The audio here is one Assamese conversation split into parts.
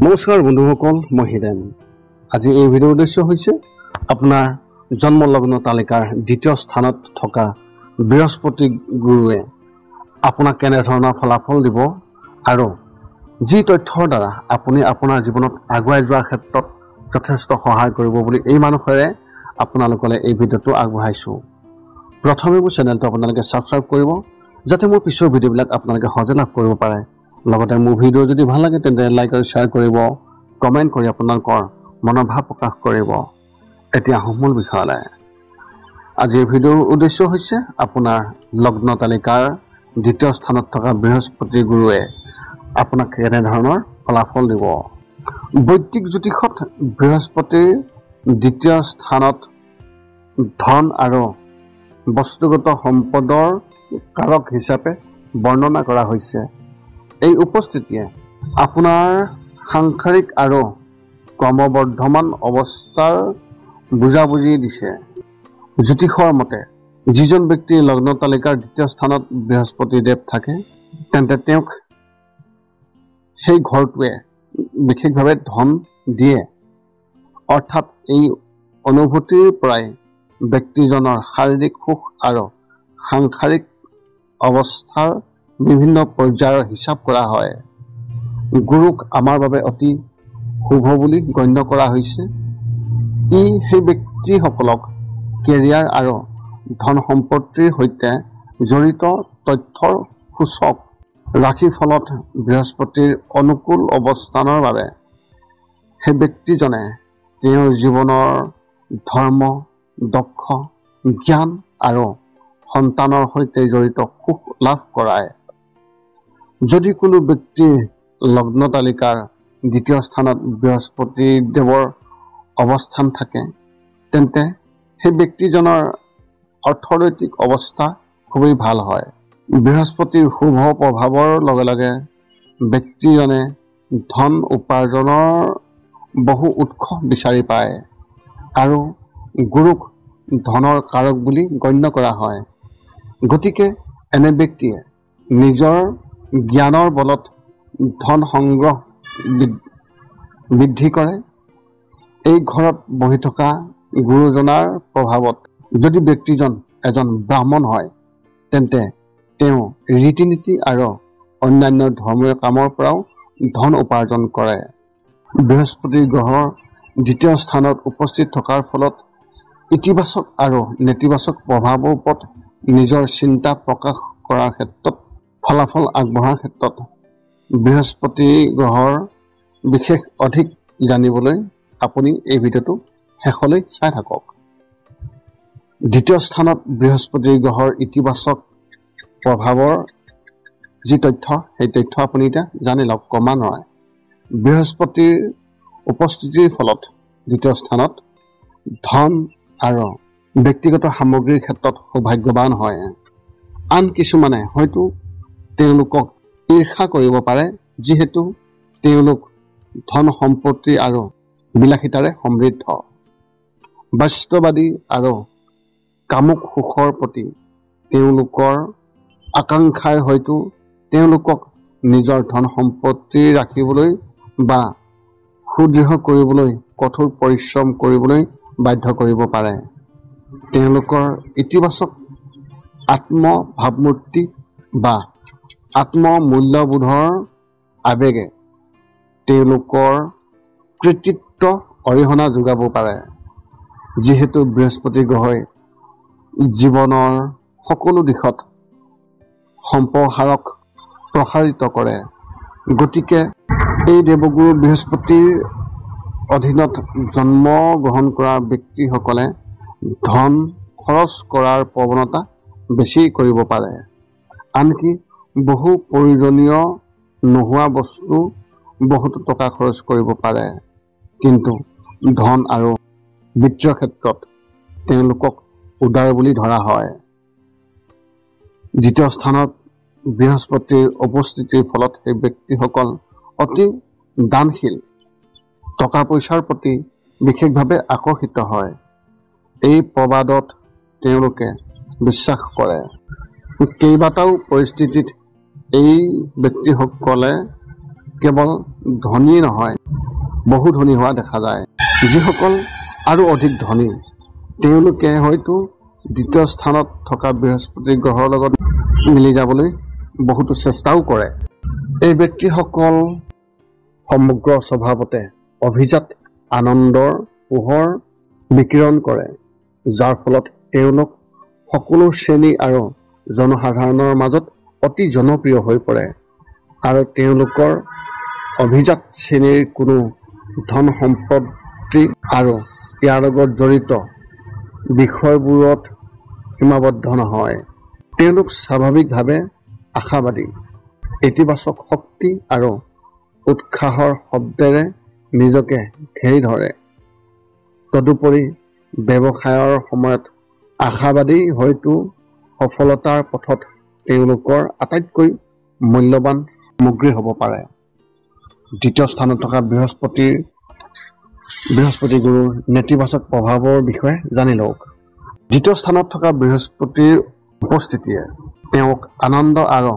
নমস্কাৰ বন্ধুসকল, মই হিৰেন। আজি এই ভিডিঅ'ৰ উদ্দেশ্য হৈছে আপোনাৰ জন্ম লগ্ন তালিকাৰ দ্বিতীয় স্থানত থকা বৃহস্পতি গুৰুৱে আপোনাক কেনেধৰণৰ ফলাফল দিব আৰু যি তথ্যৰ দ্বাৰা আপুনি আপোনাৰ জীৱনত আগুৱাই যোৱাৰ ক্ষেত্ৰত যথেষ্ট সহায় কৰিব বুলি এই মানুহেৰে আপোনালোকলৈ এই ভিডিঅ'টো আগবঢ়াইছোঁ। প্ৰথমে মোৰ চেনেলটো আপোনালোকে ছাবস্ক্ৰাইব কৰিব, যাতে মোৰ পিছৰ ভিডিঅ'বিলাক আপোনালোকে সহজে লাভ কৰিব পাৰে। লগতে মোৰ ভিডিঅ' যদি ভাল লাগে তেন্তে লাইক আৰু শ্বেয়াৰ কৰিব, কমেণ্ট কৰি আপোনালোকৰ মনৰ ভাৱ প্ৰকাশ কৰিব। এতিয়া মূল বিষয়লৈ। আজিৰ ভিডিঅ'ৰ উদ্দেশ্য হৈছে আপোনাৰ লগ্ন তালিকাৰ দ্বিতীয় স্থানত থকা বৃহস্পতি গুৰুৱে আপোনাক কেনেধৰণৰ ফলাফল দিব। বৈদিক জ্যোতিষত বৃহস্পতিৰ দ্বিতীয় স্থানত ধন আৰু বস্তুগত সম্পদৰ কাৰক হিচাপে বৰ্ণনা কৰা হৈছে। এই উপস্থিতিয়ে আপোনাৰ সাংসাৰিক আৰু ক্ৰমবৰ্ধমান অৱস্থাৰ বুজাবুজি দিছে। জ্যোতিষৰ মতে যিজন ব্যক্তিৰ লগ্ন তালিকাৰ দ্বিতীয় স্থানত বৃহস্পতি দেৱ থাকে, তেন্তে তেওঁক সেই ঘৰটোৱে বিশেষভাৱে ধন দিয়ে। অৰ্থাৎ এই অনুভূতিৰ পৰাই ব্যক্তিজনৰ শাৰীৰিক সুখ আৰু সাংসাৰিক অৱস্থাৰ বিভিন্ন পৰ্যায়ৰ হিচাপ কৰা হয়। গুৰুক আমাৰ বাবে অতি শুভ বুলি গণ্য কৰা হৈছে। ই সেই ব্যক্তিসকলক কেৰিয়াৰ আৰু ধন সম্পত্তিৰ সৈতে জড়িত তথ্যৰ সূচক। ৰাশিফলত বৃহস্পতিৰ অনুকূল অৱস্থানৰ বাবে সেই ব্যক্তিজনে তেওঁৰ জীৱনৰ ধৰ্ম, দক্ষ, জ্ঞান আৰু সন্তানৰ সৈতে জড়িত সুখ লাভ কৰায়। যদি কোনো ব্যক্তিৰ লগ্ন তালিকাৰ দ্বিতীয় স্থানত বৃহস্পতি দেৱৰ অৱস্থান থাকে, তেন্তে সেই ব্যক্তিজনৰ অৰ্থনৈতিক অৱস্থা খুবেই ভাল হয়। বৃহস্পতিৰ শুভ প্ৰভাৱৰ লগে লগে ব্যক্তিজনে ধন উপাৰ্জনৰ বহু উৎস বিচাৰি পায় আৰু গুৰুক ধনৰ কাৰক বুলি গণ্য কৰা হয়। গতিকে এনে ব্যক্তিয়ে নিজৰ জ্ঞানৰ বলত ধন সংগ্ৰহ বৃদ্ধি কৰে। এই ঘৰত বহি থকা গুৰুজনাৰ প্ৰভাৱত যদি ব্যক্তিজন এজন ব্ৰাহ্মণ হয়, তেন্তে তেওঁ ৰীতি নীতি আৰু অন্যান্য ধৰ্মীয় কামৰ পৰাও ধন উপাৰ্জন কৰে। বৃহস্পতি গ্ৰহৰ দ্বিতীয় স্থানত উপস্থিত থকাৰ ফলত ইতিবাচক আৰু নেতিবাচক প্ৰভাৱৰ ওপৰত নিজৰ চিন্তা প্ৰকাশ কৰাৰ ক্ষেত্ৰত, ফলাফল আগবঢ়াৰ ক্ষেত্ৰত বৃহস্পতি গ্ৰহৰ বিশেষ অধিক জানিবলৈ আপুনি এই ভিডিঅ'টো শেষলৈ চাই থাকক। দ্বিতীয় স্থানত বৃহস্পতি গ্ৰহৰ ইতিবাচক প্ৰভাৱৰ যি তথ্য, সেই তথ্য আপুনি এতিয়া জানি লওক ক্ৰমান্বয়ে। বৃহস্পতিৰ উপস্থিতিৰ ফলত দ্বিতীয় স্থানত ধন আৰু ব্যক্তিগত সামগ্ৰীৰ ক্ষেত্ৰত সৌভাগ্যৱান হয়। আন কিছুমানে হয়তো তেওঁলোকক ঈৰ্ষা কৰিব পাৰে, যিহেতু তেওঁলোক ধন সম্পত্তি আৰু বিলাসিতাৰে সমৃদ্ধ। বাস্তৱবাদী আৰু কামুক সুখৰ প্ৰতি তেওঁলোকৰ আকাংক্ষাই হয়তো তেওঁলোকক নিজৰ ধন সম্পত্তি ৰাখিবলৈ বা সুদৃঢ় কৰিবলৈ কঠোৰ পৰিশ্ৰম কৰিবলৈ বাধ্য কৰিব পাৰে। তেওঁলোকৰ ইতিবাচক আত্মভাৱমূৰ্তি বা আত্মমূল্যবোধৰ আৱেগে তেওঁলোকৰ কৃতিত্ব অৰিহণা যোগাব পাৰে। যিহেতু বৃহস্পতি গ্ৰহই জীৱনৰ সকলো দিশত সম্প্ৰসাৰক প্ৰসাৰিত কৰে, গতিকে এই দেৱগুৰু বৃহস্পতিৰ অধীনত জন্মগ্ৰহণ কৰা ব্যক্তিসকলে ধন খৰচ কৰাৰ প্ৰৱণতা বেছি কৰিব পাৰে। আনকি বহু প্ৰয়োজনীয় নোহোৱা বস্তু বহুতো টকা খৰচ কৰিব পাৰে, কিন্তু ধন আৰু বিত্তীয় ক্ষেত্ৰত তেওঁলোকক উদাৰ বুলি ধৰা হয়। দ্বিতীয় স্থানত বৃহস্পতিৰ উপস্থিতিৰ ফলত সেই ব্যক্তিসকল অতি দানশীল, টকা পইচাৰ প্ৰতি বিশেষভাৱে আকৰ্ষিত হয়। এই প্ৰবাদত তেওঁলোকে বিশ্বাস কৰে। কেইবাটাও পৰিস্থিতিত এই ব্যক্তিসকলে কেৱল ধনী নহয় বহু ধনী হোৱা দেখা যায়। যিসকল আৰু অধিক ধনী তেওঁলোকে হয়তো দ্বিতীয় স্থানত থকা বৃহস্পতি গ্ৰহৰ লগত মিলি যাবলৈ বহুতো চেষ্টাও কৰে। এই ব্যক্তিসকল সমগ্ৰ স্বভাৱতে অভিজাত আনন্দৰ পোহৰ বিকিৰণ কৰে, যাৰ ফলত তেওঁলোক সকলো শ্ৰেণী আৰু জনসাধাৰণৰ মাজত অতি জনপ্ৰিয় হৈ পৰে আৰু তেওঁলোকৰ অভিজাত শ্ৰেণীৰ কোনো ধন সম্পত্তি আৰু ইয়াৰ লগত জড়িত বিষয়বোৰত সীমাবদ্ধ নহয়। তেওঁলোক স্বাভাৱিকভাৱে আশাবাদী, ইতিবাচক শক্তি আৰু উৎসাহৰ শব্দেৰে নিজকে ঘেৰি ধৰে। তদুপৰি ব্যৱসায়ৰ সময়ত আশাবাদী হয়তো সফলতাৰ পথত তেওঁলোকৰ আটাইতকৈ মূল্যৱান সামগ্ৰী হ'ব পাৰে। দ্বিতীয় স্থানত থকা বৃহস্পতি গুৰুৰ নেতিবাচক প্ৰভাৱৰ বিষয়ে জানি লওক। দ্বিতীয় স্থানত থকা বৃহস্পতিৰ উপস্থিতিয়ে তেওঁক আনন্দ আৰু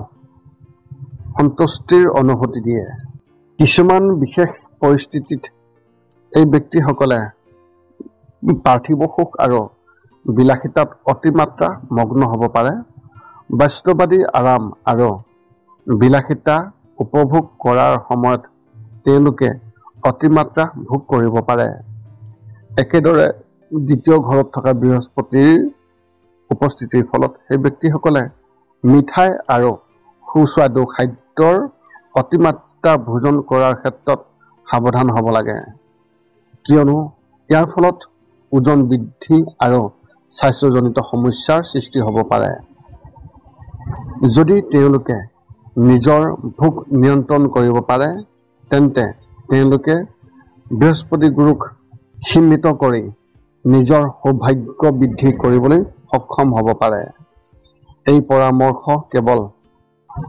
সন্তুষ্টিৰ অনুভূতি দিয়ে। কিছুমান বিশেষ পৰিস্থিতিত এই ব্যক্তিসকলে পাৰ্থিৱ সুখ আৰু বিলাসিতাত অতিমাত্ৰা মগ্ন হ'ব পাৰে। বাস্তৱবাদী আৰাম আৰু বিলাসিতা উপভোগ কৰাৰ সময়ত তেওঁলোকে অতিমাত্ৰা ভোগ কৰিব পাৰে। একেদৰে দ্বিতীয় ঘৰত থকা বৃহস্পতিৰ উপস্থিতিৰ ফলত সেই ব্যক্তিসকলে মিঠাই আৰু সুস্বাদু খাদ্যৰ অতিমাত্ৰা ভোজন কৰাৰ ক্ষেত্ৰত সাৱধান হ'ব লাগে, কিয়নো ইয়াৰ ফলত ওজন বৃদ্ধি আৰু স্বাস্থ্যজনিত সমস্যাৰ সৃষ্টি হ'ব পাৰে। যদি তেওঁলোকে নিজৰ ভোক নিয়ন্ত্ৰণ কৰিব পাৰে তেন্তে তেওঁলোকে বৃহস্পতি গুৰুক সীমিত কৰি নিজৰ সৌভাগ্য বৃদ্ধি কৰিবলৈ সক্ষম হ'ব পাৰে। এই পৰামৰ্শ কেৱল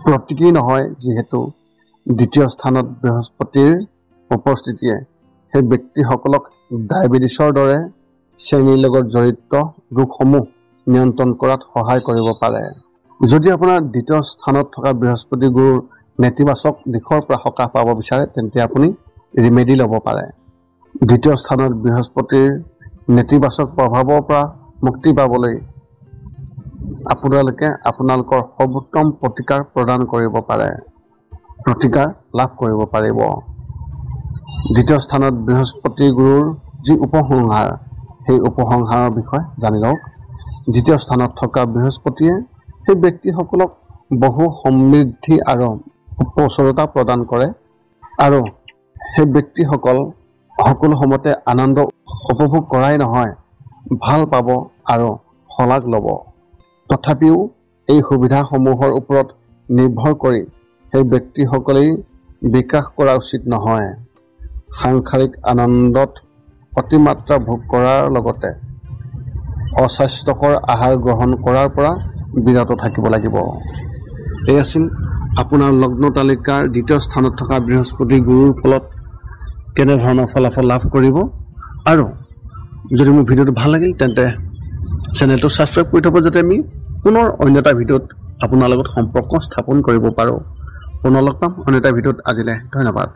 প্ৰতীকী নহয়, যিহেতু দ্বিতীয় স্থানত বৃহস্পতিৰ উপস্থিতিয়ে সেই ব্যক্তিসকলক ডায়েবেটিছৰ দৰে শ্ৰেণীৰ লগত জড়িত ৰোগসমূহ নিয়ন্ত্ৰণ কৰাত সহায় কৰিব পাৰে। যদি আপোনাৰ দ্বিতীয় স্থানত থকা বৃহস্পতি গুৰুৰ নেতিবাচক দিশৰ পৰা সকাহ পাব বিচাৰে তেন্তে আপুনি ৰিমেডি ল'ব পাৰে। দ্বিতীয় স্থানত বৃহস্পতিৰ নেতিবাচক প্ৰভাৱৰ পৰা মুক্তি পাবলৈ আপোনালোকে আপোনালোকৰ সৰ্বোত্তম প্ৰতিকাৰ লাভ কৰিব পাৰিব। দ্বিতীয় স্থানত বৃহস্পতি গুৰুৰ যি উপসংহাৰ, সেই উপসংহাৰৰ বিষয়ে জানি লওক। দ্বিতীয় স্থানত থকা বৃহস্পতিয়ে সেই ব্যক্তিসকলক বহু সমৃদ্ধি আৰু প্ৰচুৰতা প্ৰদান কৰে আৰু সেই ব্যক্তিসকল সকলো সময়তে আনন্দ উপভোগ কৰাই নহয়, ভাল পাব আৰু শলাগ ল'ব। তথাপিও এই সুবিধাসমূহৰ ওপৰত নিৰ্ভৰ কৰি সেই ব্যক্তিসকলেই বিকাশ কৰা উচিত নহয়। সাংসাৰিক আনন্দত অতিমাত্ৰা ভোগ কৰাৰ লগতে অস্বাস্থ্যকৰ আহাৰ গ্ৰহণ কৰাৰ পৰা বিৰত থাকিব লাগিব। এই আছিল আপোনাৰ লগ্ন তালিকাৰ দ্বিতীয় স্থানত থকা বৃহস্পতি গুৰুৰ ফলত কেনেধৰণৰ ফলাফল লাভ কৰিব। আৰু যদি মোৰ ভিডিঅ'টো ভাল লাগিল তেন্তে চেনেলটো ছাবস্ক্ৰাইব কৰি থ'ব, যাতে আমি পুনৰ অন্য এটা ভিডিঅ'ত আপোনাৰ লগত সম্পৰ্ক স্থাপন কৰিব পাৰোঁ। পুনৰ লগ পাম অন্য এটা ভিডিঅ'ত। আজিলৈ ধন্যবাদ।